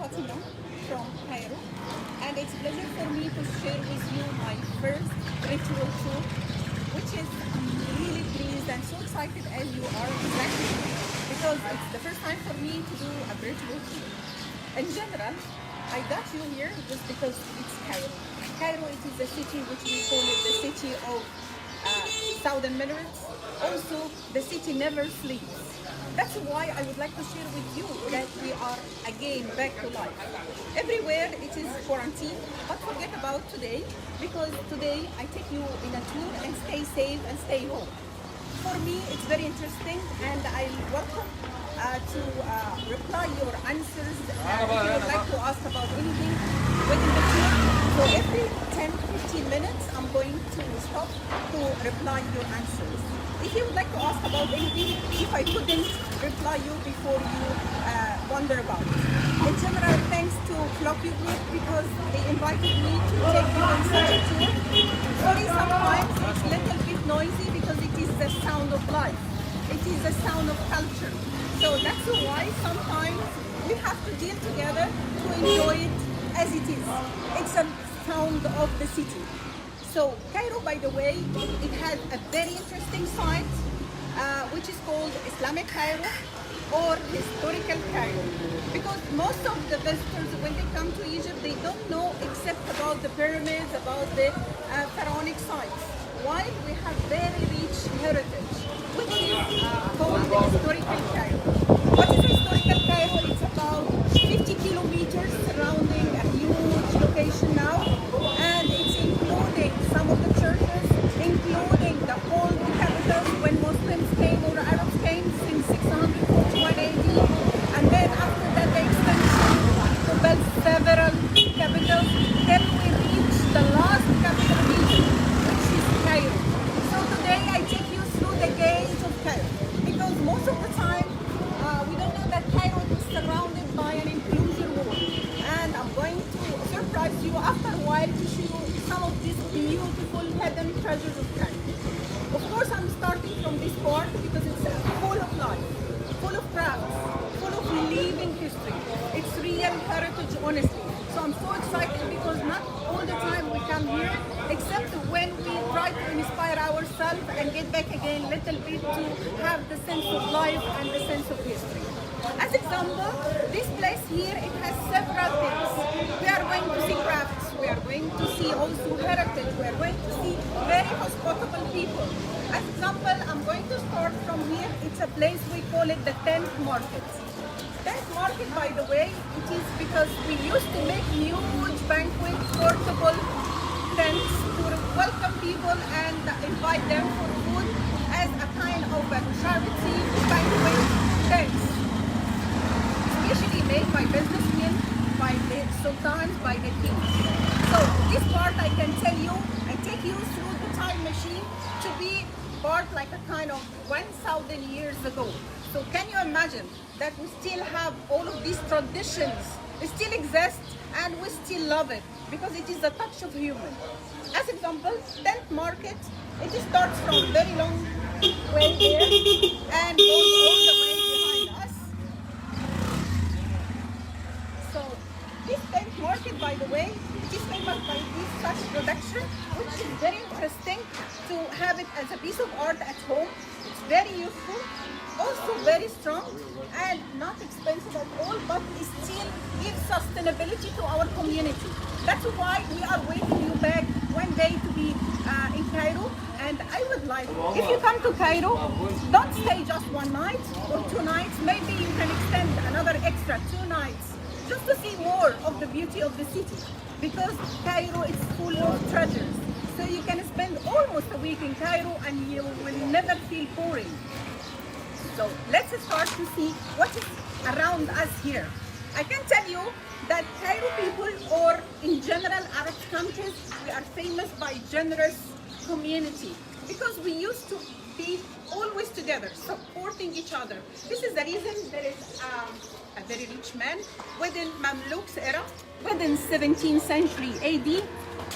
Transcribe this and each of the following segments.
Fatima from Cairo, and it's a pleasure for me to share with you my first ritual tour, which is I'm really pleased and so excited as you are exactly because it's the first time for me to do a virtual tour. In general, I got you here just because it's Cairo. Cairo, it is a city which we call it the city of southern minarets. Also, the city never sleeps. That's why I would like to share with you that we are again back to life. Everywhere it is quarantine, but forget about today because today I take you in a tour and stay safe and stay home. For me, it's very interesting and I welcome to reply your answers if you would like to ask about anything within the tour. So every 10 to 15 minutes, I'm going to stop to reply your answers. If you would like to ask about anything, if I couldn't reply you before you wonder about it. In general, thanks to Floppy Group because they invited me to take you on such a tour. Sorry, sometimes it's a little bit noisy because it is the sound of life. It is the sound of culture. So that's why sometimes we have to deal together to enjoy it as it is. It's a sound of the city. So Cairo, by the way, it has a very interesting site, which is called Islamic Cairo or Historical Cairo. Because most of the visitors, when they come to Egypt, they don't know except about the pyramids, about the pharaonic sites. While we have very rich heritage, which is called the Historical Cairo. What is Historical Cairo? It's about 50 kilometers surrounding a huge location now, and it's including some of the churches, including the old capitals when Muslims came or Arabs came since 641 AD, and then after that the extension to build several capitals, then we reach the last capital of Egypt, which is Cairo. So today I take you through the gates of Cairo, because most of the time we don't know that Cairo is surrounded by an enclosure wall, and I'm going to surprise you after a while to show you some of these beautiful hidden treasures of Cairo. Of course, I'm starting from this part because it's full of life, full of crafts, full of living history. It's real heritage, honestly. So I'm so excited because not all the time we come here, except when we try to inspire ourselves and get back again a little bit to have the sense of life and the sense of history. As example, this place here, it has several things. We are going to see crafts, we are going to see also heritage, we are going to see very hospitable people. As example, I'm going to start from here. It's a place we call it the tent market. Tent market, by the way, it is because we used to make huge banquets, portable tents to welcome people and invite them for food as a kind of a charity banquet tents, especially made by businessmen, by the sultans, by the kings. So this part I can tell you, I take you through the time machine to be part like a kind of 1,000 years ago. So can you imagine that we still have all of these traditions, they still exist and we still love it because it is a touch of human. As example, tent market, it starts from very long way here and goes all the way behind us. So this tent market, by the way, it is famous by this such production, which is very interesting to have it as a piece of art at home. It's very useful, also very strong and not expensive at all, but it still gives sustainability to our community. That's why we are waiting you back one day to be in Cairo. And I would like, if you come to Cairo, don't stay just one night or 2 nights. Maybe you can extend another extra 2 nights just to see more of the beauty of the city. Because Cairo is full of treasures. So you can spend almost a week in Cairo and you will never feel boring. So let's start to see what is around us here. I can tell you that Cairo people, or in general Arab countries, we are famous by generous community because we used to be always together, supporting each other. This is the reason there is a very rich man within Mamluks era, within 17th century AD.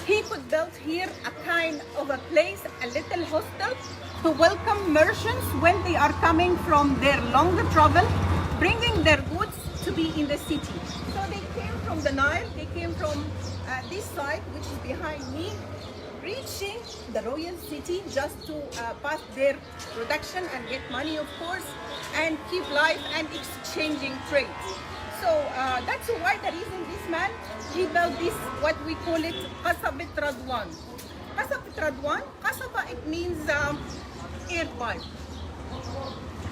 He could build here a kind of a place, a little hostel, to welcome merchants when they are coming from their longer travel, bringing their goods to be in the city. So they came from the Nile, they came from this side, which is behind me, reaching the royal city just to pass their production and get money, of course, and keep life and exchanging trade. So that's why the reason this man, he built this, what we call it, Qasabat Radwan. Qasabat Radwan, Qasaba, it means air pipe.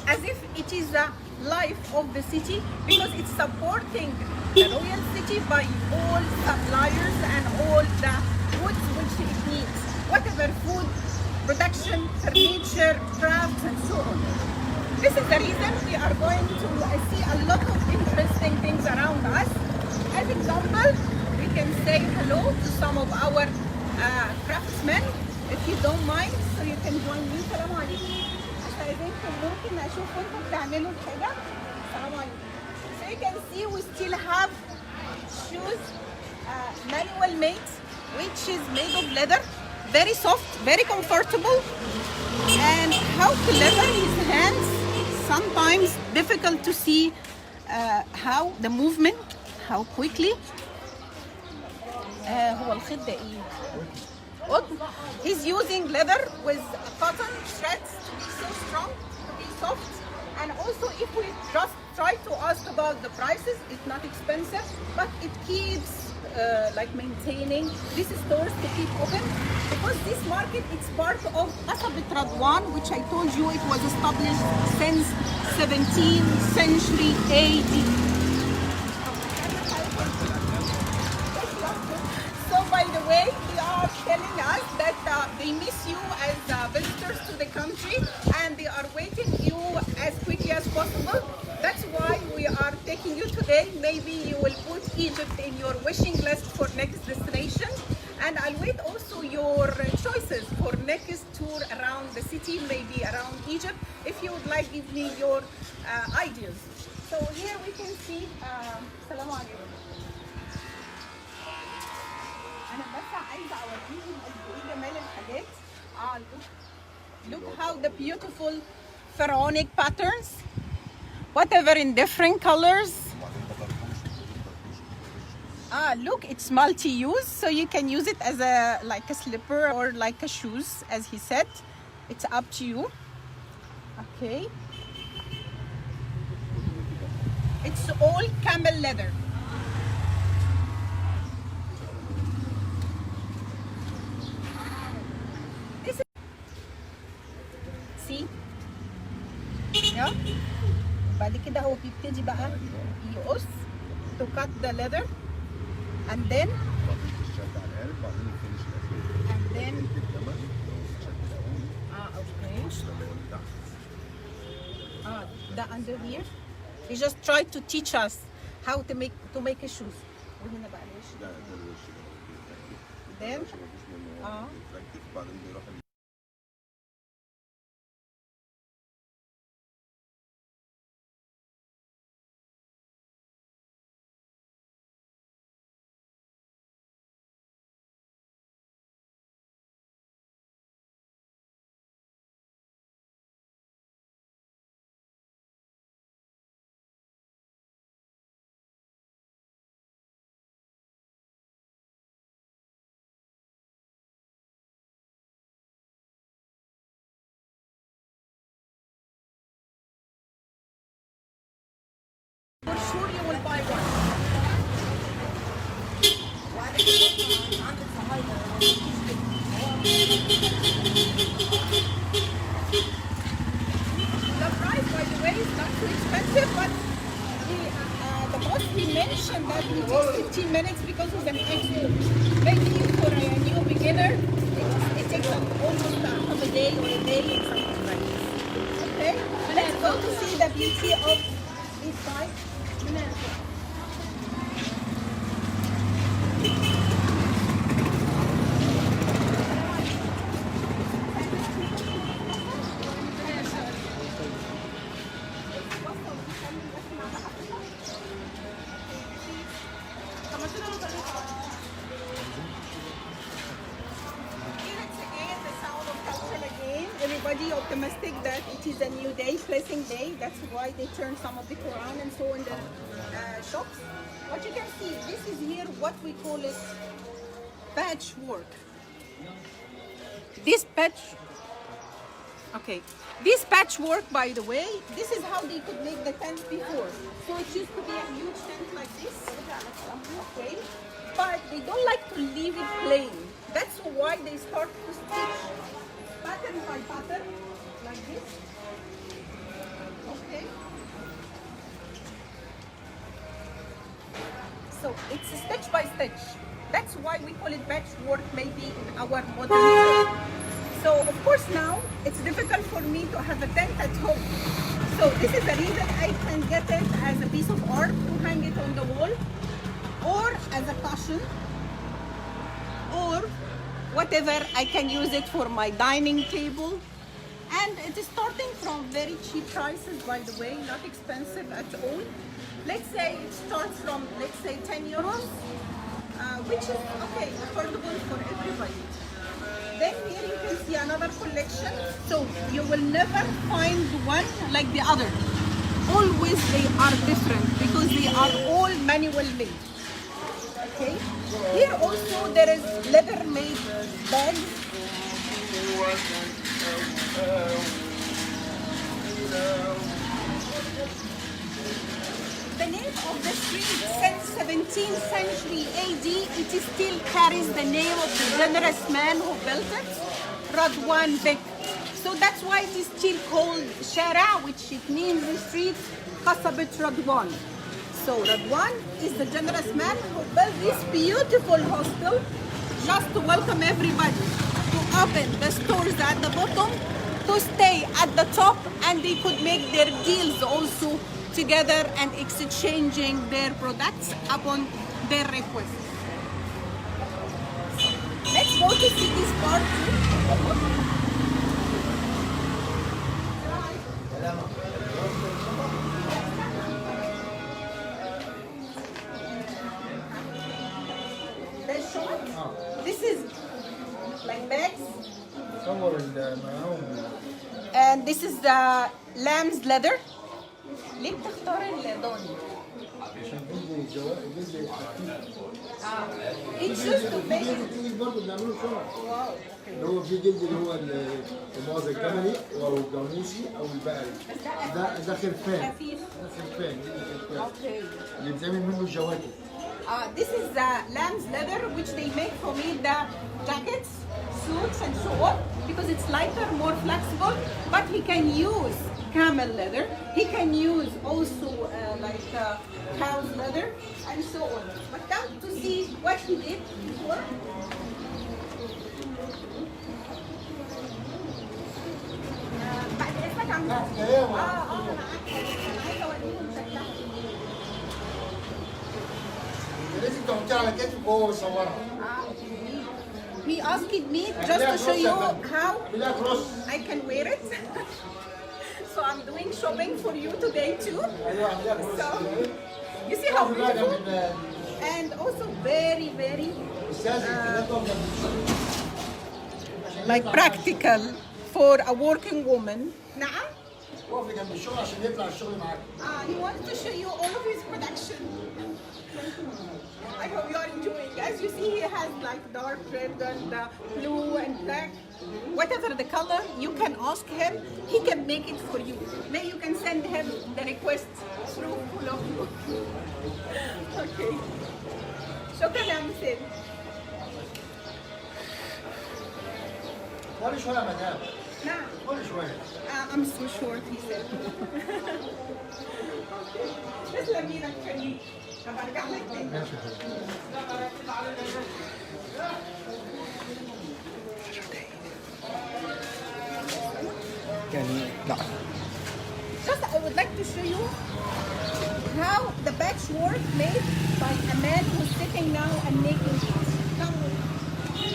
As if it is the life of the city, because it's supporting the royal city by all suppliers and all the goods which it needs, whatever food, production, furniture, crafts, and so on. This is the reason we are going to see a lot of interesting things around us. As example, we can say hello to some of our craftsmen, if you don't mind, so you can join me. Salam alaikum. استاذنكم ممكن اشوف وانتم بتعملوا الحاجه. السلام عليكم. So you can see we still have shoes, manual made, which is made of leather, very soft, very comfortable, and how clever his hands. Sometimes difficult to see how the movement, how quickly. هو الخيط ده ايه؟ قطن. He's using leather with cotton threads to be so strong, to be soft. And also if we just try to ask about the prices, it's not expensive, but it keeps like maintaining these stores to keep open, because this market, it's part of Qasabat Radwan, which I told you it was established since 17th century AD. So by the way, they are telling us that they miss you as visitors to the country, and they are waiting you as quickly as possible. That's why we are taking you today. Maybe you will put Egypt in your wishing list for next destination, and I'll wait also your choices for next tour around the city, maybe around Egypt, if you would like give me your ideas. So here we can see Salam alaikum. أنا بس عايزة أوريهم قد إيه جمال الحاجات. Look how the beautiful pharaonic patterns, whatever in different colors. Look, it's multi-use, so you can use it as a like a slipper or like a shoes, as he said. It's up to you. Okay. It's all camel leather. See? Yeah. بعد كده هو بيبتدي بقى يقص to cut the leather, and then okay. The under here. He just tried to teach us how to make a shoes. وهنا بقى الوش. Then for sure you will buy one. The price, by the way, is not too expensive, but the boss, he mentioned that it takes 15 minutes because of an expert. Maybe for a new beginner, it takes almost half a day or a day or something like this. Okay? Let's go to see the beauty of this side. Everybody optimistic that it is a new day, blessing day. That's why they turn some of the Quran and so in the shops. But you can see, this is here what we call it patchwork. This patchwork, by the way, this is how they could make the tent before. So it used to be a huge tent like this, okay? But they don't like to leave it plain. That's why they start to stitch pattern by pattern, like this, okay? So it's stitch by stitch. That's why we call it patchwork, maybe in our modern day. So of course now it's difficult for me to have a tent at home. So this is the reason I can get it as a piece of art to hang it on the wall, or as a cushion, or whatever. I can use it for my dining table. And it is starting from very cheap prices, by the way, not expensive at all. Let's say it starts from, let's say, 10 euros, which is okay, affordable for everybody. Then here you can see another collection. So you will never find one like the other. Always they are different because they are all manual made. Okay. Here also there is leather made bags. The name of the street since 17th century AD, it still carries the name of the generous man who built it, Radwan Bek. So that's why it is still called Shara, which it means the street Qasabit Radwan. So Radwan is the generous man who built this beautiful hostel just to welcome everybody, to open the stores at the bottom, to stay at the top, and they could make their deals also together and exchanging their products upon their request. Let's go to see this part. This short. This is like bags. And this is the lamb's leather. ليه بتختار الليضاني؟ It's just to make it. برضه بنعمله شرع. اللي هو في جلد اللي هو المؤاخذة الجملي او الجاموسي او البقري. ده خرفان. ده خرفان. Okay. اللي بتعمل منه الجواكت. This is the lamb's leather, which they make for me the jackets, suits, and so on, because it's lighter, more flexible. But he can use camel leather. He can use also cow's leather, and so on. But come to see what he did before. بعد اسمك عم لازم تحطيها على كتفك وهو بيصورها. He asked me just to show you how I can wear it. So I'm doing shopping for you today too. So you see how beautiful, and also very, very like practical for a working woman. نعم. He wants to show you all of his production. I hope you are enjoying. As you see, he has like dark red and blue and black. Whatever the color, you can ask him. He can make it for you. Maybe you can send him the request through Full. Okay. شكرا يا مسيد. كل شوية يا مدام. نعم. كل شوية. I'm so short, he said. تسلم ايدك خليك. برجع لك تاني. Just I would like to show you how the patchwork made by a man who's sitting now and making it. Come with me.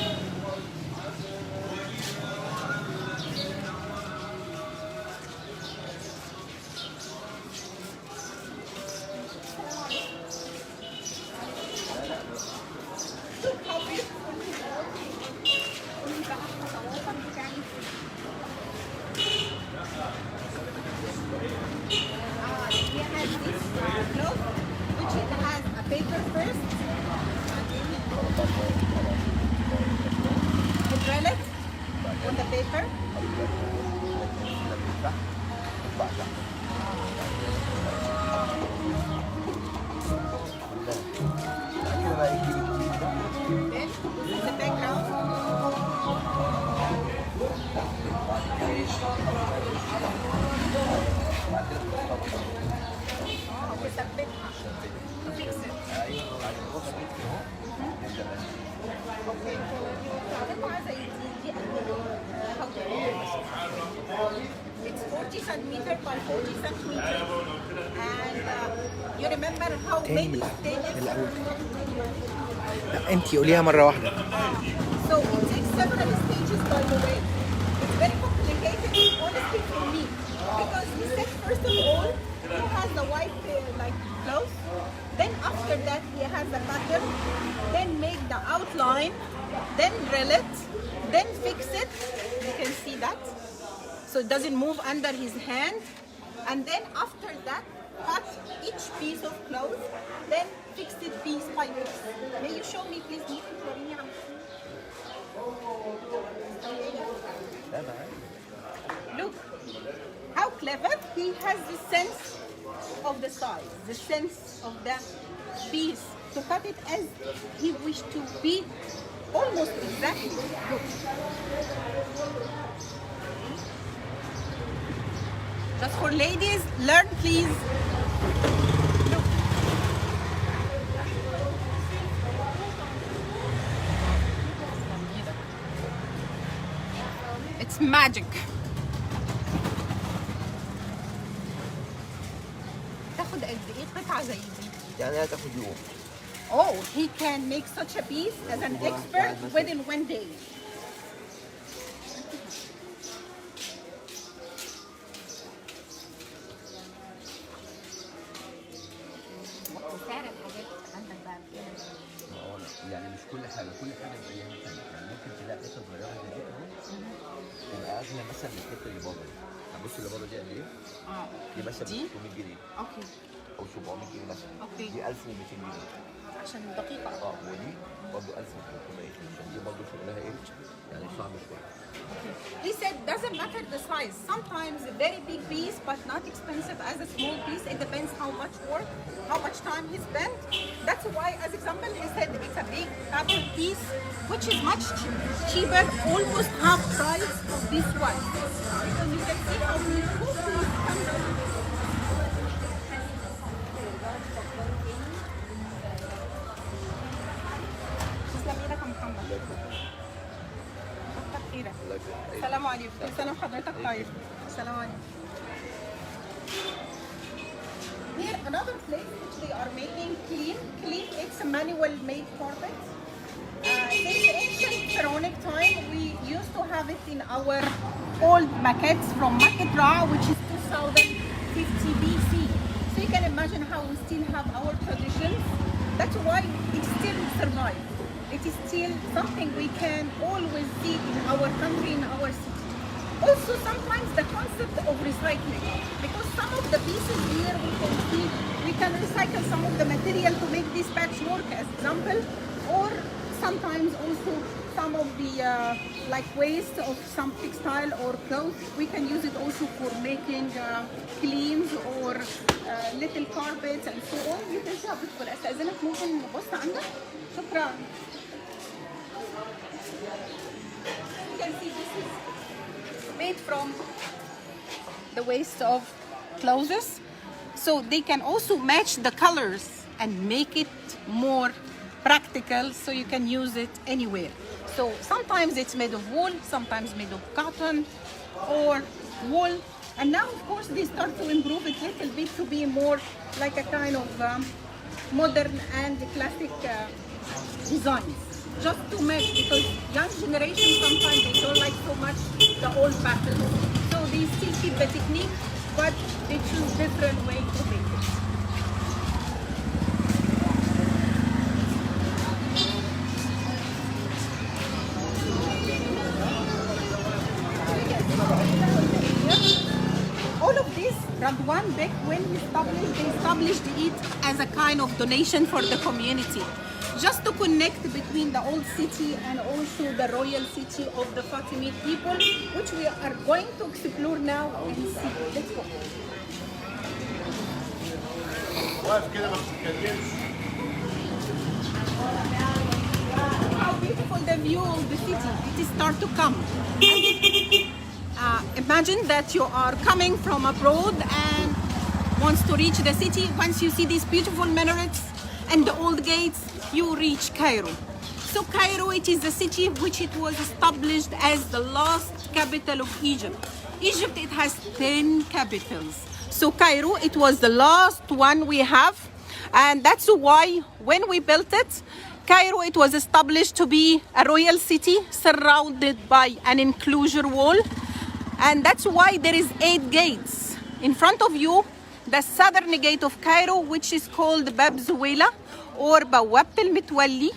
Look how beautiful he's working. meter. Then this is the background. وثبتها to fix it. Okay. ثبتها زي دي It's 40 centimeter by 40 centimeter. And you remember how many stages? لا انت قوليها مرة واحدة. So it takes several stages, by the way. It's very complicated, honestly, for me. Because he said, first of all, he has the white like clothes. Then after that, he has the pattern. Then make the outline. Then drill it. Then fix it. You can see that. So it doesn't move under his hand. And then after that, cut each piece of cloth. Then fix it piece by piece. May you show me, please? Look how clever. He has the sense of the size, the sense of the piece to cut it as he wished to be, almost exactly. Look. Just for ladies, learn please. Look. It's magic. تاخد قد ايه قطعة زي دي؟ يعني هتاخد يوم. Oh, he can make such a piece as an expert within 1 day. يعني مش كل حاجه بأيام ثانيه، يعني ممكن تلاقي حته صغيره زي دي اهو تبقى اغلى مثلا من الحته اللي بره دي. بص اللي بره دي قد ايه؟ دي مثلا 600 جنيه اوكي او 700 جنيه مثلا. اوكي. دي 1200 جنيه. عشان دقيقة. ودي برضه 1300 عشان دي برضه شغلها ايه؟ يعني صعب شويه. He said doesn't matter the size. Sometimes a very big piece but not expensive as a small piece. It depends how much work, how much time he spent. That's why, as example, he said it's a big pattern piece which is much cheaper, almost half price of this one. So you can see how many cool piece comes out. السلام عليكم. السلام حضرتك طيب. السلام عليكم. Here another place which they are making clean. It's a manual made carpet. Since ancient pharaonic time, we used to have it in our old maquettes from Maquette Ra, which is 2050 BC. So you can imagine how we still have our traditions. That's why it still survives. It is still something we can always see in our country, in our city. Also, sometimes the concept of recycling, because some of the pieces here we can see we can recycle some of the material to make this patchwork, as example, or sometimes also some of the like waste of some textile or clothes. We can use it also for making cleans or little carpets and so on. You can see how beautiful. أستأذنك ممكن نبص عندك؟ شكرا. You can see this is made from the waste of clothes, so they can also match the colors and make it more practical, so you can use it anywhere. So sometimes it's made of wool, sometimes made of cotton or wool, and now of course they start to improve it a little bit to be more like a kind of modern and classic designs. Just to match, because young generation sometimes they don't like so much the old patterns. So they still keep the technique, but they choose different way to make it. All of this, Radwan Bek, when he established, they established it as a kind of donation for the community. just to connect between the old city and also the royal city of the Fatimid people, which we are going to explore now and see. Let's go. How beautiful the view of the city. It is start to come. Imagine that you are coming from abroad and wants to reach the city. Once you see these beautiful minarets and the old gates, you reach Cairo. So Cairo, it is the city which it was established as the last capital of Egypt. Egypt, it has 10 capitals. So Cairo, it was the last one we have. And that's why when we built it, Cairo, it was established to be a royal city surrounded by an enclosure wall. And that's why there is 8 gates. In front of you, the southern gate of Cairo, which is called Bab Zuwayla or Bawabt al-Mitwalli,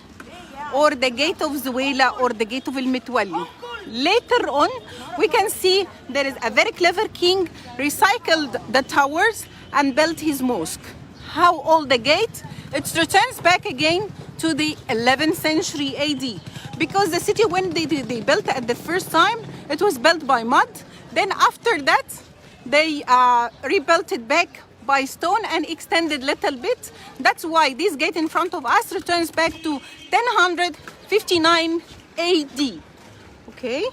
or the gate of Zuwayla or the gate of al-Mitwalli. Later on, we can see there is a very clever king recycled the towers and built his mosque. How old the gate? It returns back again to the 11th century AD, because the city, when they built it at the first time, it was built by mud. Then after that, they rebuilt it back by stone and extended little bit. That's why this gate in front of us returns back to 1059 AD. Okay,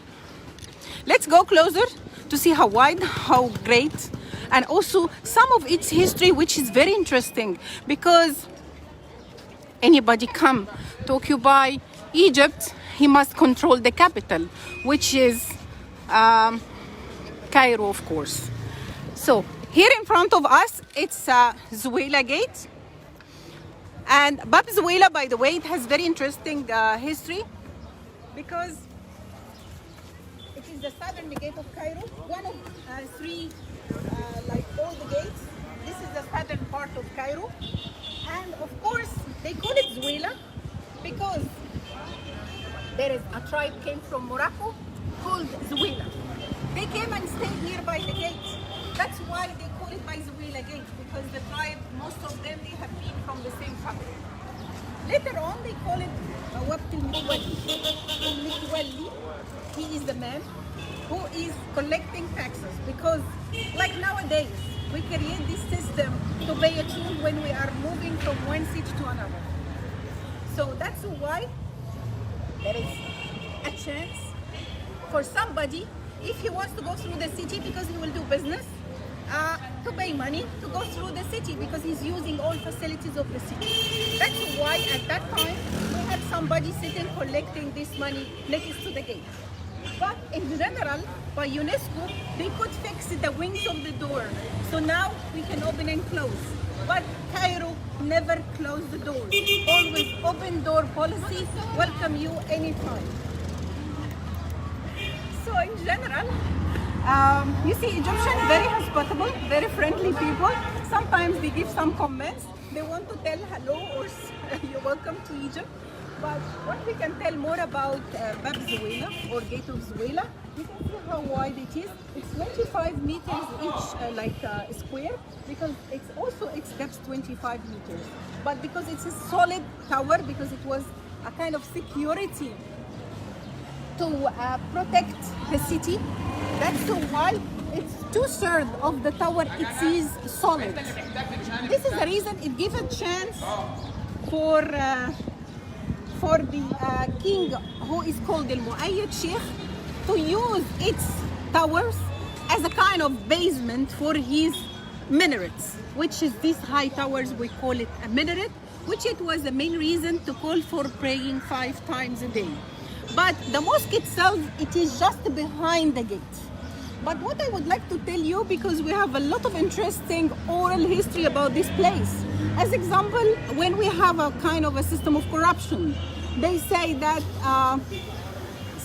let's go closer to see how wide, how great, and also some of its history, which is very interesting, because anybody come to occupy Egypt, he must control the capital, which is Cairo, of course. So here in front of us, it's Zuwayla Gate. And Bab Zuwayla, by the way, it has very interesting history, because it is the southern gate of Cairo, one of 3 like all the gates. This is the southern part of Cairo. And of course, they call it Zuwayla because there is a tribe came from Morocco called Zuwayla. They came and stayed nearby the gate. That's why they call it by Zuwayla Gate, because the tribe, most of them, they have been from the same family. Later on, they call it Bawabt al-Mitwalli. Al-Mitwalli, he is the man who is collecting taxes, because like nowadays, we create this system to pay a toll when we are moving from one city to another. So that's why there is a chance for somebody, if he wants to go through the city because he will do business, to pay money to go through the city because he's using all facilities of the city. That's why at that time we had somebody sitting collecting this money next to the gate. But in general, by UNESCO, they could fix the wings of the door. So now we can open and close. But Cairo never closed the door. Always open door policy, welcome you anytime. So in general, you see Egyptians very hospitable, very friendly people. Sometimes they give some comments. They want to tell hello or you're welcome to Egypt. But what we can tell more about Bab Zuwayla or Gate of Zuwayla, you can see how wide it is. It's 25 meters each square, because it's also its depth 25 meters. But because it's a solid tower, because it was a kind of security to protect the city, that's why it's 2/3 of the tower it is solid. This is the reason it gives a chance for the king, who is called the Muayyad Sheikh, to use its towers as a kind of basement for his minarets, which is these high towers, we call it a minaret, which it was the main reason to call for praying 5 times a day. But the mosque itself, it is just behind the gate. But what I would like to tell you, because we have a lot of interesting oral history about this place. As example, when we have a kind of a system of corruption, they say that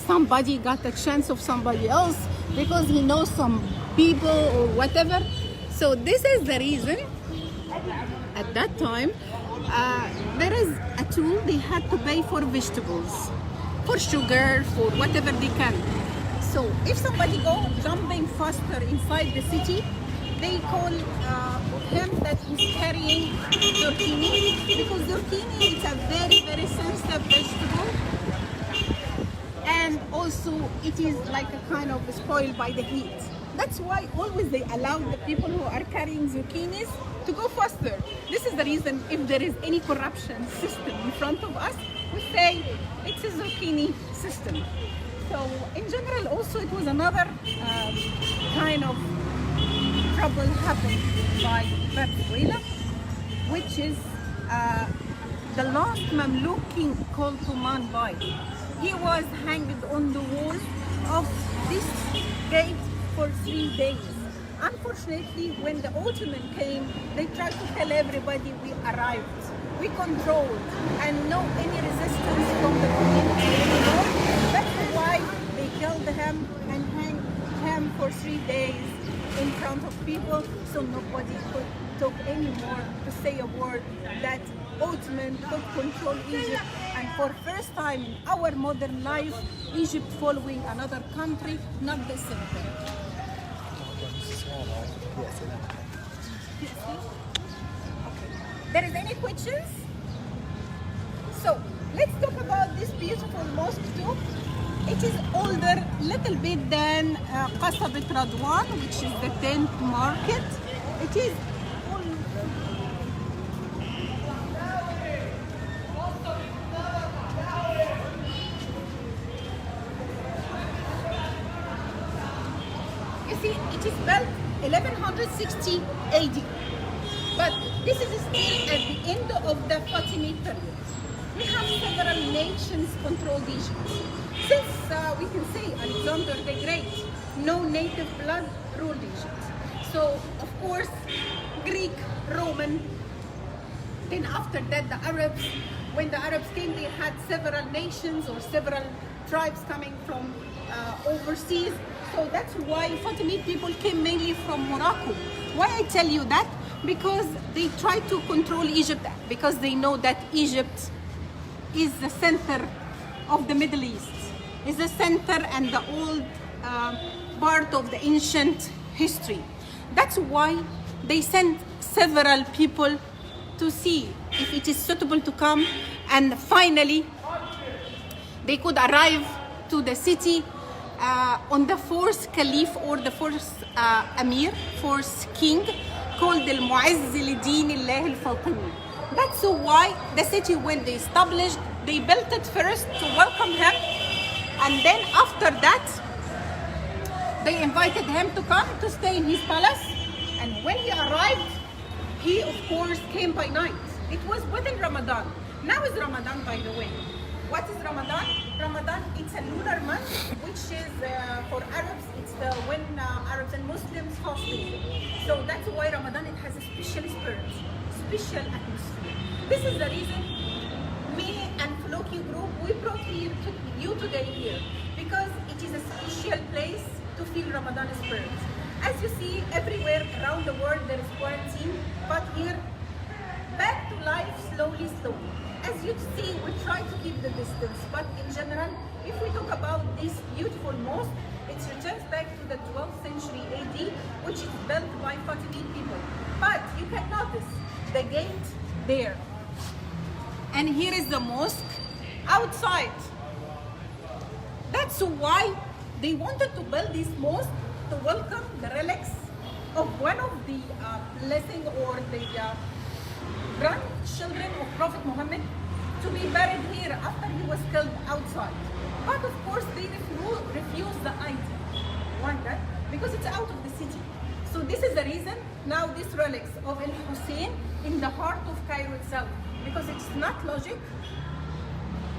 somebody got a chance of somebody else because he knows some people or whatever. So this is the reason at that time there is a tool they had to pay for vegetables, for sugar, for whatever they can. So if somebody go jumping faster inside the city, they call him that he's carrying zucchini, because zucchini is a very, very sensitive vegetable. And also it is like a kind of spoiled by the heat. That's why always they allow the people who are carrying zucchinis to go faster. This is the reason if there is any corruption system in front of us, we say it's a zucchini system. So in general also it was another kind of trouble happened by Venezuela, which is the last Mamluk king called Tuman Bai. He was hanged on the wall of this gate for 3 days. Unfortunately, when the Ottoman came, they tried to tell everybody we arrived, we controlled, and no any resistance from the community anymore. That's why they killed him and hanged him for 3 days in front of people, so nobody could talk anymore to say a word that Ottoman could control Egypt. And for first time in our modern life, Egypt following another country, not the center. There is any questions? So let's talk about this beautiful mosque too. It is older little bit than Qasabat Radwan, which is the 10th market. It is it is built 1160 AD, but this is still at the end of the Fatimid period. We have several nations controlled Egypt. Since we can say Alexander the Great, no native blood ruled Egypt. So of course Greek, Roman, then after that the Arabs. When the Arabs came, they had several nations or several tribes coming from overseas. So that's why Fatimid people came mainly from Morocco. Why I tell you that? Because they try to control Egypt, because they know that Egypt is the center of the Middle East, is the center and the old part of the ancient history. That's why they sent several people to see if it is suitable to come, and finally they could arrive to the city on the fourth caliph or the fourth Amir, fourth king, called Al-Mu'izz al-Din Allah al-Fatimi. That's why the city, when they established, they built it first to welcome him, and then after that they invited him to come to stay in his palace. And when he arrived, he of course came by night. It was within Ramadan. Now is Ramadan, by the way. What is Ramadan? Ramadan, it's a lunar month, which is for Arabs, it's the when Arabs and Muslims fasting. So that's why Ramadan, it has a special spirit, special atmosphere. This is the reason me and Floki group, we brought you today here, because it is a special place to feel Ramadan spirit. As you see, everywhere around the world there is quarantine, but here, back to life slowly. As you see, we try to keep the distance, but in general, if we talk about this beautiful mosque, it returns back to the 12th century AD, which is built by Fatimid people. But you can notice the gate there. And here is the mosque outside. That's why they wanted to build this mosque to welcome the relics of one of the blessing or the grandchildren of Prophet Muhammad to be buried here after he was killed outside. But of course they refused the idea. Why? Because it's out of the city. So this is the reason now these relics of Al Hussein in the heart of Cairo itself, because it's not logic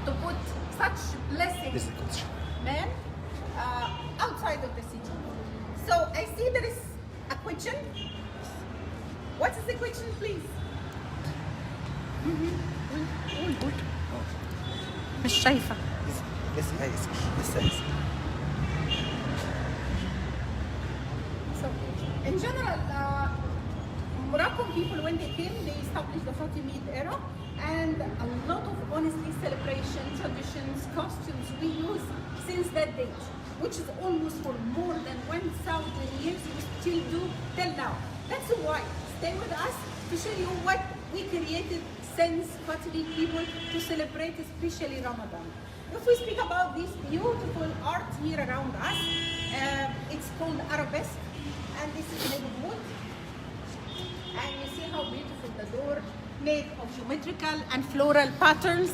to put such blessings man outside of the city. So I see there is a question. What is the question, please? قول مش شايفة. لسه So in general, Moroccan people, when they came, they established the Fatimid era, and a lot of honestly celebration, traditions, costumes we use since that date. which is almost for more than 1,000 years, we still do till now. That's why, stay with us to show you what we created since Fatimi people to celebrate especially Ramadan. If we speak about this beautiful art here around us, it's called arabesque, and this is made of wood. And you see how beautiful the door, made of geometrical and floral patterns,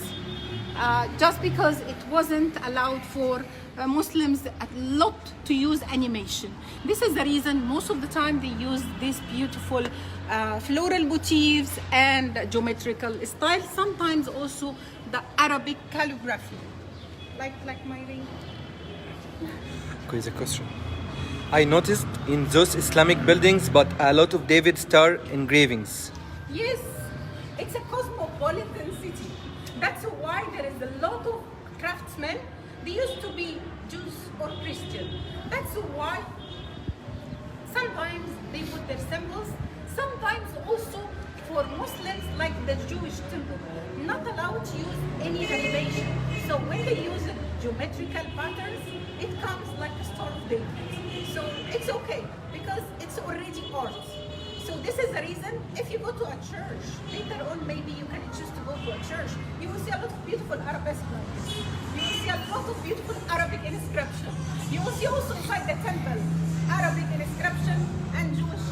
just because it wasn't allowed for Muslims a lot to use animation. This is the reason most of the time they use these beautiful floral motifs and geometrical style, sometimes also the Arabic calligraphy, like my ring. Quiz question. I noticed in those Islamic buildings but a lot of David Star engravings. Yes, it's a cosmopolitan city. That's why there is a lot of craftsmen. They used to be Jews or Christian. That's why sometimes they put their symbols, sometimes also for Muslims like the Jewish temple, not allowed to use any animation. So when they use geometrical patterns, it comes like a Star of David. So it's okay because it's already art. So this is the reason if you go to a church, later on maybe you can choose to go to a church, you will see a lot of beautiful arabesque lines. You will see a lot of beautiful Arabic inscription. You will see also inside the temple, Arabic inscription and Jewish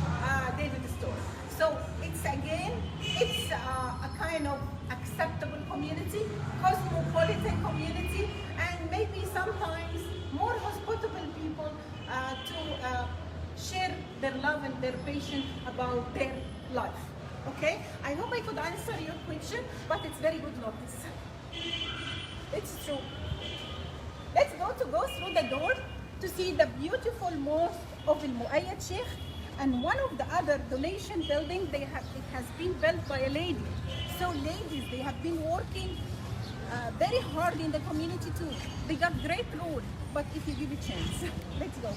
David store. So it's again, it's a kind of acceptable community, cosmopolitan community, and maybe sometimes more hospitable people to share their love and their passion about their life. Okay? I hope I could answer your question, but it's very good notice. It's true. Let's go through the door to see the beautiful mosque of Al Muayyad Sheikh, and one of the other donation buildings it has been built by a lady. So ladies, they have been working very hard in the community too. They got great role, but if you give a chance, let's go.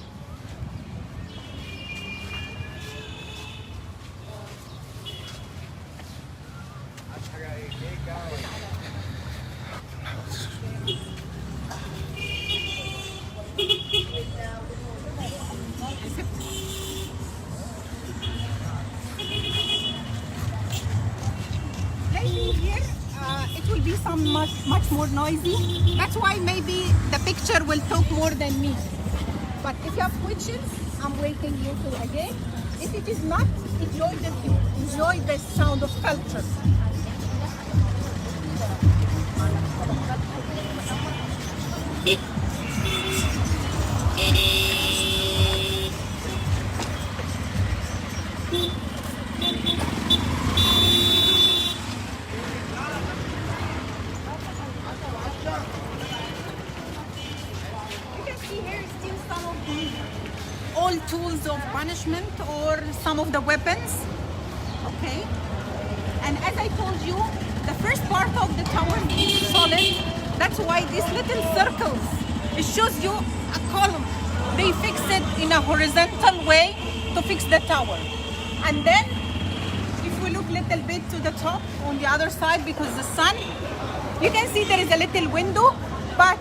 Maybe here it will be much more noisy. That's why maybe the picture will talk more than me. But if you have questions, I'm waiting you to again. If it is not, enjoy the sound of culture. Tools of punishment or some of the weapons. Okay, and as I told you, the first part of the tower is solid. That's why these little circles, it shows you a column. They fix it in a horizontal way to fix the tower. And then if we look little bit to the top on the other side, because the sun, you can see there is a little window, but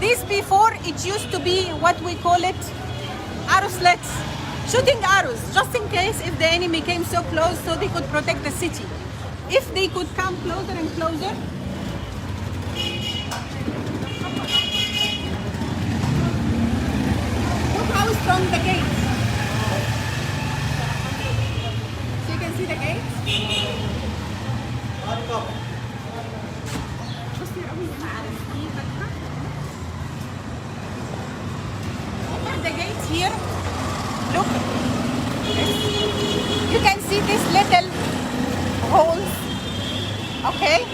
this before it used to be what we call it arrow slits, shooting arrows, just in case if the enemy came so close so they could protect the city. If they could come closer and closer. Look how strong the gate. So you can see the gate. The gates here, look, you can see these little holes, okay,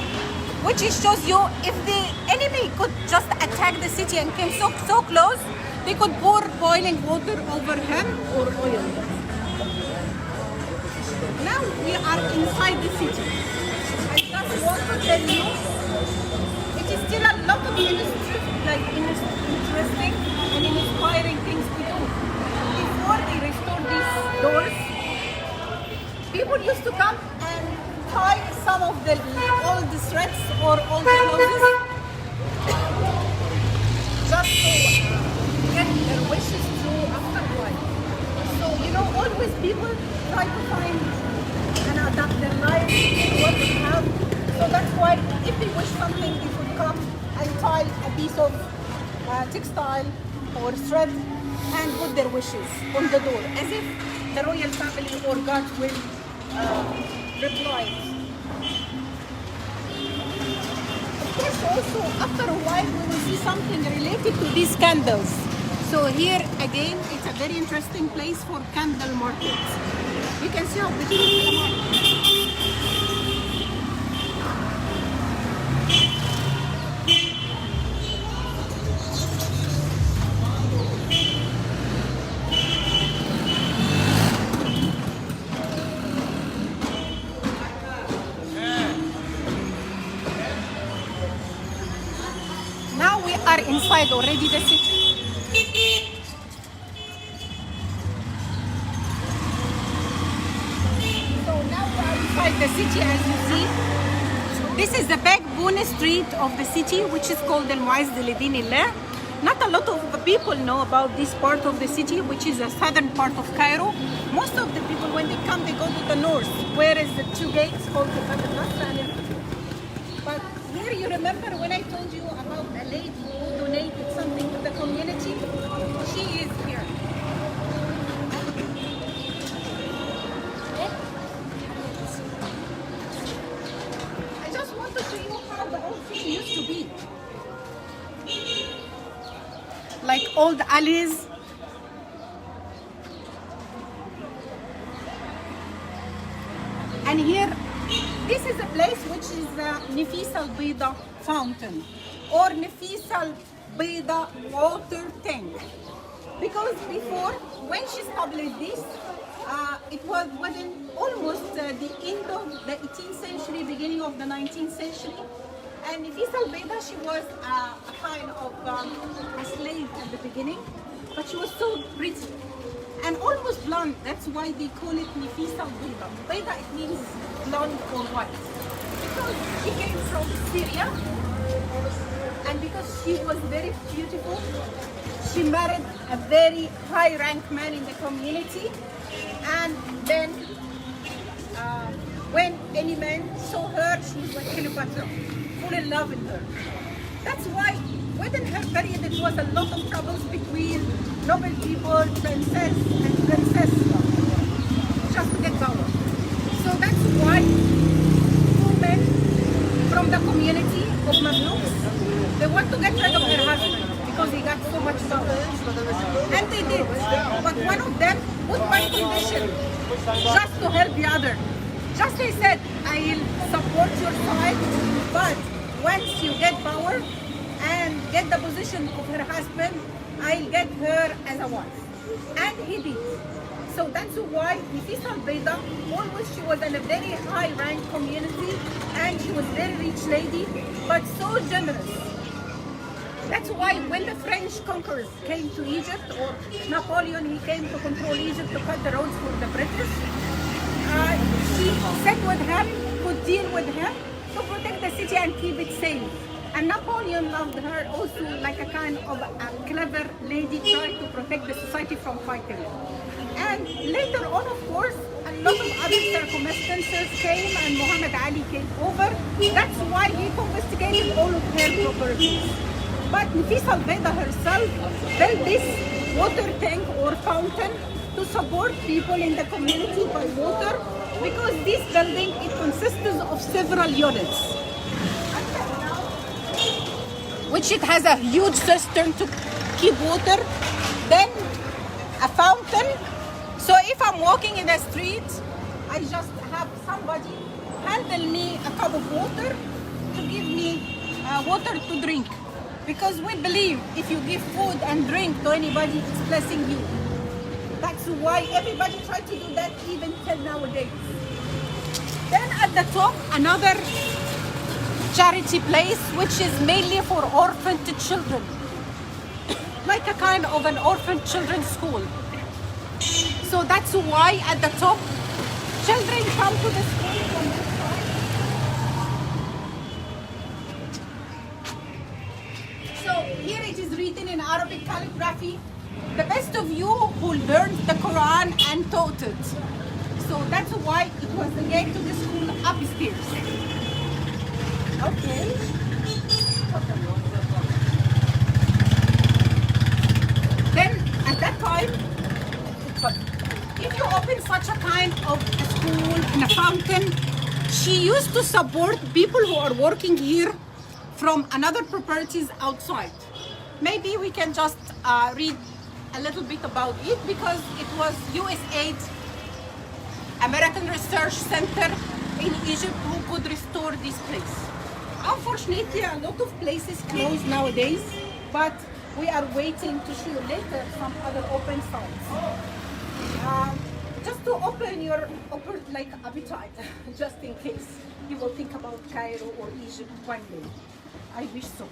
which shows you if the enemy could just attack the city and came so close, they could pour boiling water over him or oil. Now we are inside the city. I just want to tell you, it is still a lot of interesting and inspiring things to do. Before they restored these doors, people used to come and tie some of the old threads or old clothes just to get always people try to find and adapt their life to what they have. So that's why if they wish something, they would come and tie a piece of textile or thread and put their wishes on the door, as if the royal family or God will reply. Of course, also after a while we will see something related to these candles. So here again, it's a very interesting place for candle markets. You can see how beautiful they are. Now we are inside already the city. So now we are inside the city, as you see. This is the backbone street of the city, which is called Al-Mu'izz Lidinillah. Not a lot of people know about this part of the city, which is the southern part of Cairo. Most of the people, when they come, they go to the north, where is the two gates called the Fatimids and but here you remember when I told you about a lady who donated something to the community? She is here. I just want to show you how the old city used to be. Like old alleys. And here, this is a place which is the Nafis al-Bida fountain or Nafis al-Bida water tank. Because before, when she established this, it was within almost the end of the 18th century, beginning of the 19th century. And Nafis al-Bida, she was a kind of a slave at the beginning, but she was so pretty and almost blonde. That's why they call it Nafis al-Bida. Bida, it means blonde or white. Because she came from Syria, and because she was very beautiful, she married a very high-ranked man in the community. And then when any man saw her, she was like Cleopatra, fall in love with her. That's why within her period there was a lot of troubles between noble people, princess and princess, just to get power. So that's why two men from the community of Mamluks, they want to get rid of her husband because he got so much power. And they did. But one of them put one condition, just to help the other. Just they said, I'll support your side, but once you get power and get the position of her husband, I'll get her as a wife. And he did. So that's why Nafis al-Bida, always she was in a very high rank community and she was a very rich lady, but so generous. That's why when the French conquerors came to Egypt, or Napoleon, he came to control Egypt to cut the roads for the British, she sat with him, could deal with him to protect the city and keep it safe. And Napoleon loved her also like a kind of a clever lady trying to protect the society from fighting. And later on, of course, a lot of other circumstances came and Muhammad Ali came over. That's why he confiscated all of her properties. But Nafis al-Bida herself built this water tank or fountain to support people in the community by water, because this building, it consists of several units, which it has a huge cistern to keep water, then a fountain. So if I'm walking in the street, I just have somebody handle me a cup of water to give me water to drink. Because we believe if you give food and drink to anybody, it's blessing you. That's why everybody tries to do that even till nowadays. Then at the top, another charity place, which is mainly for orphaned children. Like a kind of an orphan children's school. So that's why at the top, children come to the school from this side. So here it is written in Arabic calligraphy, the best of you who learned the Quran and taught it. So that's why it was the gate to the school upstairs. Okay. Then at that time, if you open such a kind of a school and a fountain, she used to support people who are working here from another properties outside. Maybe we can just read a little bit about it because it was USAID, American Research Center in Egypt, who could restore this place. Unfortunately, a lot of places close nowadays, but we are waiting to show you later some other open sites. Just to open your like appetite, just in case you will think about Cairo or Egypt one day. I wish so.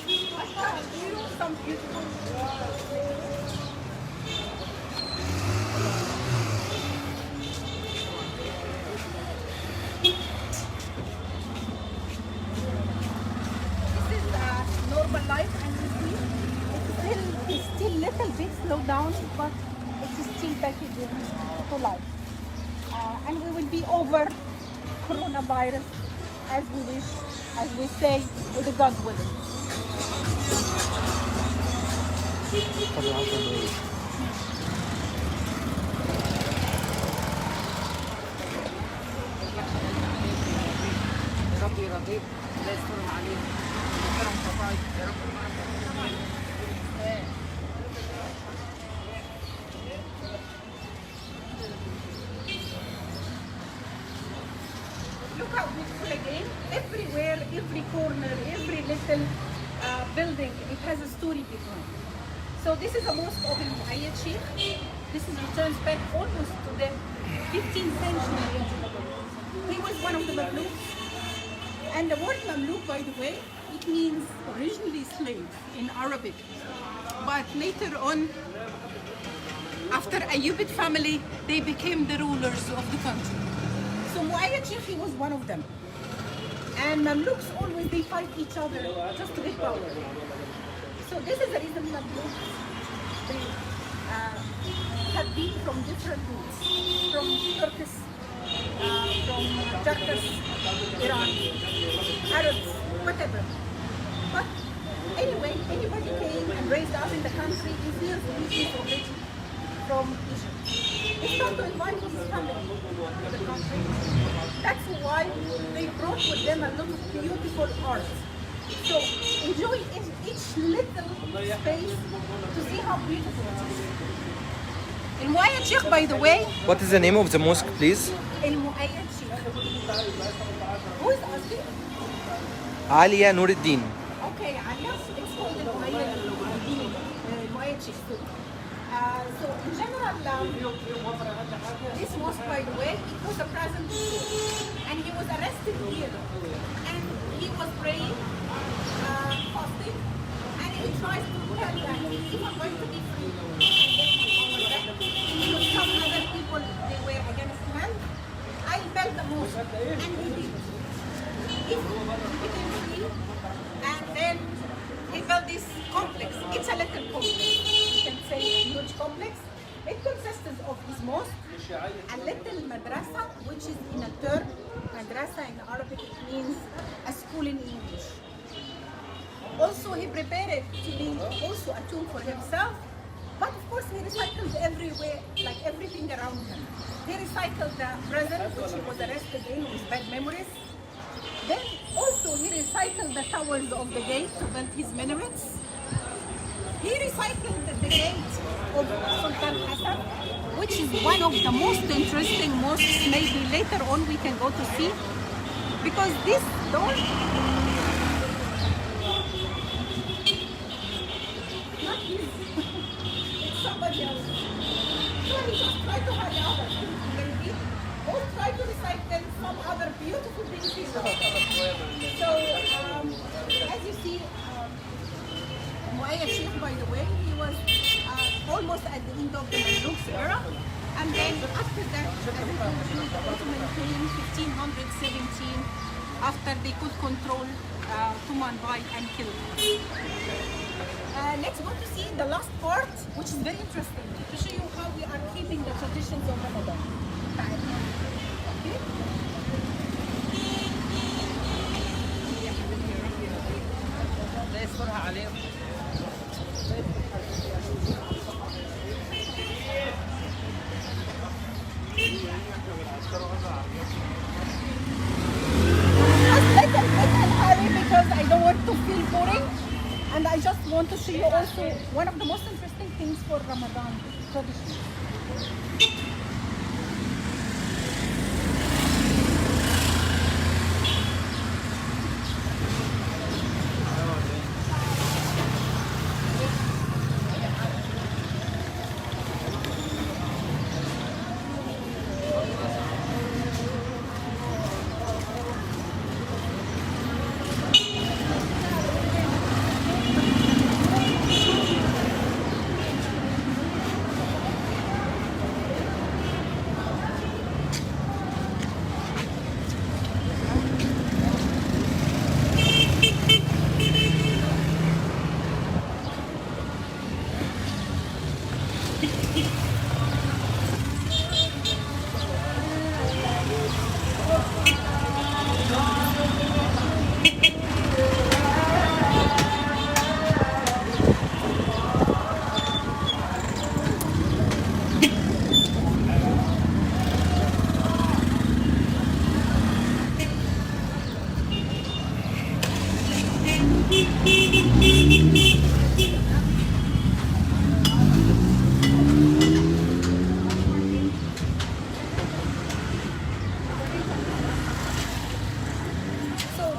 I have here some beautiful This is normal life, and you see it's still little bit slowed down, but it's still packaging to life. And we will be over coronavirus as we wish, as we say, with the God willing. Look how beautiful again. Everywhere, every corner, every little building, it has a story behind. So this is a mosque of Al-Muayyad Sheikh. This is returns back almost to the 15th century. He was one of the Mamluks. And the word Mamluk, by the way, it means originally slave in Arabic. But later on, after Ayyubid family, they became the rulers of the country. So Muayyad Sheikh, he was one of them. And Mamluks always, they fight each other just to get power. So this is the reason Mamluks, they have been from different roots, from Turkish, from Turkish, Iran, Arabs, whatever. But anyway, anybody came and raised up in the country, he feels he is already from Egypt. He started to invite his family to the country. That's why they brought with them a lot of beautiful art. So enjoy each little space to see how beautiful it is. Al-Muayyad Sheikh, by the way, What is the name of the mosque, please? Al-Muayyad Sheikh. Who is asking? Alia Nuruddin. Okay, Alias, it's called Al-Muayyad Sheikh too. So in general, this mosque, by the way, it was a present and he was arrested here. And he was praying, fasting, and he tries to tell that if I'm going to be free and get my power back, because some other people, they were against him, I'll build the mosque. And he did. He became free, and then he built this complex. It's a little complex. You can say a huge complex. It consists of his mosque, a little madrasa, which is in a term. Madrasa in Arabic, it means a school in English. Also, he prepared to build also a tomb for himself. But of course, he recycled everywhere, like everything around him. He recycled the prison, which he was arrested in with bad memories. Then also he recycled the towers of the gate to build his minarets. He recycled the gate of Sultan Hassan, which is one of the most interesting mosques. Maybe later on we can go to see, because this door, not his, it's somebody else. So he just tried to hurry up, maybe, or try to recycle some other beautiful things he saw. So as you see, Muayyad Sheikh, by the way, he was almost at the end of the Mamluks era. And then after that, as I told you, the Ottoman came 1517, after they could control Tumanbai and kill them. let's go to see the last part, which is very interesting, to show you how we are keeping the traditions of Ramadan. Okay? Just let them hurry because I don't want to feel boring. And I just want to show you also one of the most interesting things for Ramadan traditions.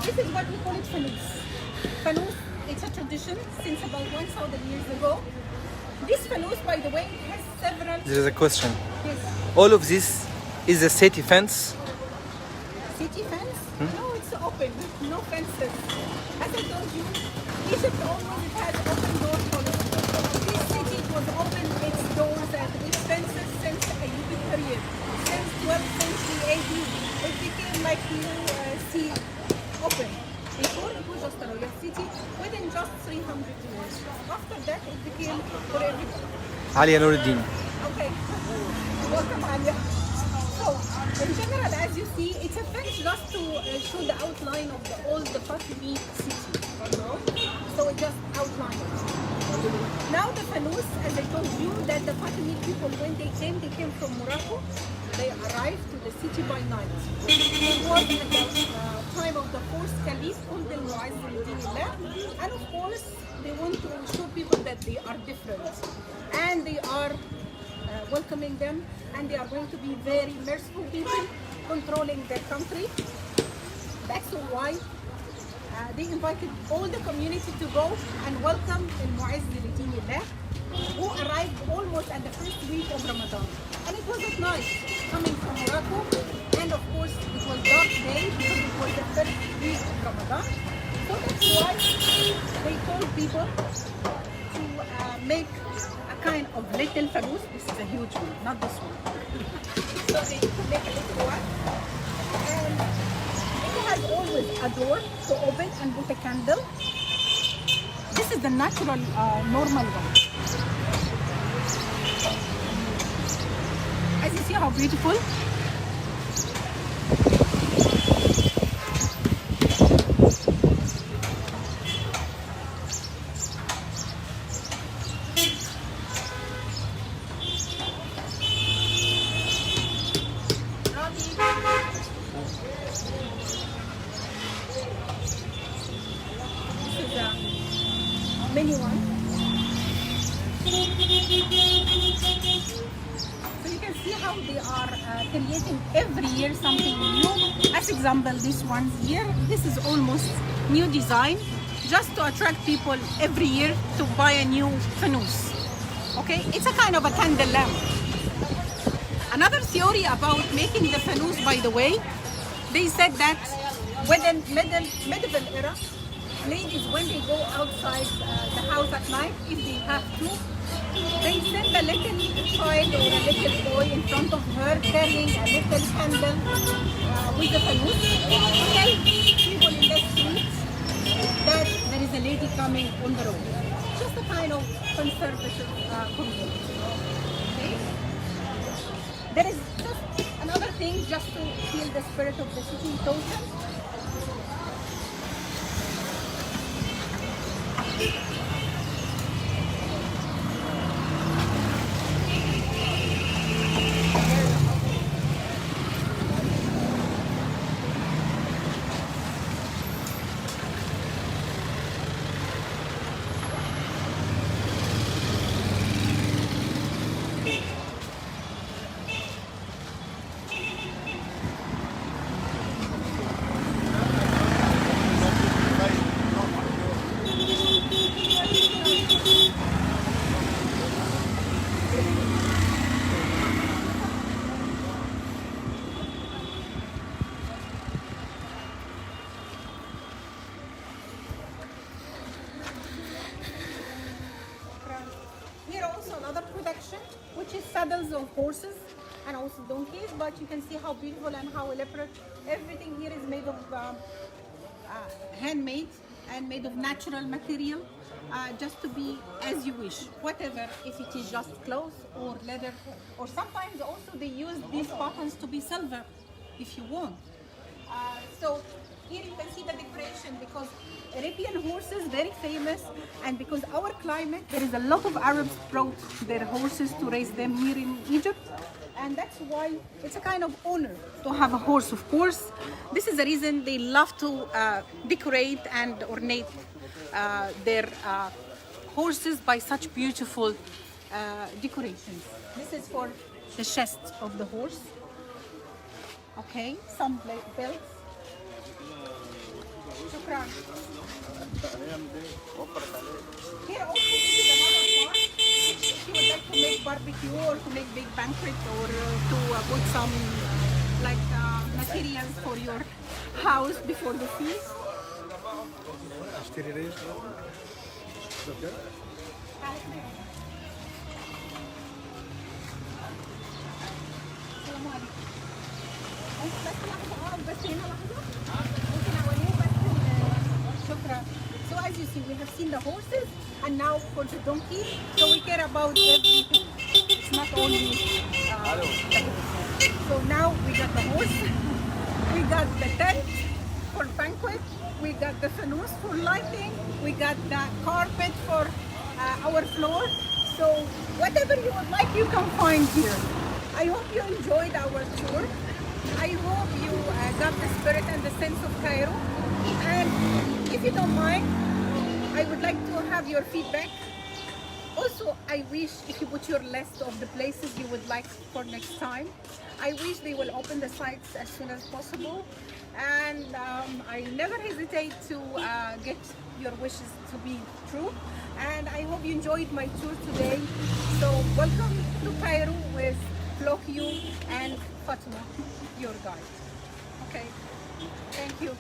This is what we call it fanus. Fanus, it's a tradition since about 1,000 years ago. This fanus, by the way, has several... There is a question. Yes. All of this is a city fence? City fence? No, it's open, no fences. As I told you, Egypt always has open door policy. This city was open its doors and its fences since a Ayyubi period. Since 12th century AD, it became like sea open. Before it was just a royal city, within just 300 years. After that, it became for everybody. Alia Nuruddin. Okay. Welcome, Alia. So, in general, as you see, it's a fence just to show the outline of the old Fatimid city. So it just outlines it. Now the fanus, as I told you, that the Fatimid people, when they came from Morocco. They arrived to the city by night. It was at the time of the fourth caliph, called al-Mu'izz, and of course, they want to show people that they are different. And they are welcoming them, and they are going to be very merciful people, controlling their country. That's why they invited all the community to go and welcome al-Mu'izz, who arrived almost at the first week of Ramadan. And it was at night, coming from Morocco, and of course it was dark day because it was the first week of Ramadan. So that's why they told people to make a kind of little fanus. This is a huge one, not this one. So they make a little one, and it has always a door to open and put a candle. This is the natural, normal one. As you see how beautiful. This is a mini one. So you can see how they are creating every year something new. As example, this one here, this is almost new design, just to attract people every year to buy a new fanus. Okay, it's a kind of a candle lamp. Another theory about making the fanus, by the way, they said that within medieval era, ladies, when they go outside the house at night, if they have to, they send a little child or a little boy in front of her carrying a little candle with the fanus to tell people in the streets that there is a lady coming on the road. just a kind of conservative community. Okay? There is just another thing just to feel the spirit of the city total. Here also another production, which is saddles of horses and also donkeys, but you can see how beautiful and how elaborate. Everything here is made of handmade and made of natural material, just to be as you wish, whatever, if it is just cloth or leather, or sometimes also they use these buttons to be silver if you want. So here you can see the decoration, because Arabian horses very famous, and because our climate, there is a lot of Arabs brought their horses to raise them here in Egypt, and that's why it's a kind of honor to have a horse, of course. This is the reason they love to decorate and ornate their horses by such beautiful decorations. This is for the chest of the horse. Okay, some belts. Shukran. Here also this is another part. If you would like to make barbecue or to make big banquet, or to put some materials for your house before the feast. السلام عليكم. ممكن بس لحظة أقعد بس هنا لحظة؟ ممكن أوريه بس شكرا. So as you see, we have seen the horses, and now for the donkey. So we care about everything. It's not only the horse. So now we got the horse, we got the tent for banquet, we got the fanus for lighting, we got the carpet for our floor. So whatever you would like, you can find here. I hope you enjoyed our tour. I hope you got the spirit and the sense of Cairo. And if you don't mind, I would like to have your feedback. Also, I wish if you put your list of the places you would like for next time, I wish they will open the sites as soon as possible. And I never hesitate to get your wishes to be true. And I hope you enjoyed my tour today. So welcome to Cairo with Flokyu and Fatima, your guide. Okay, thank you.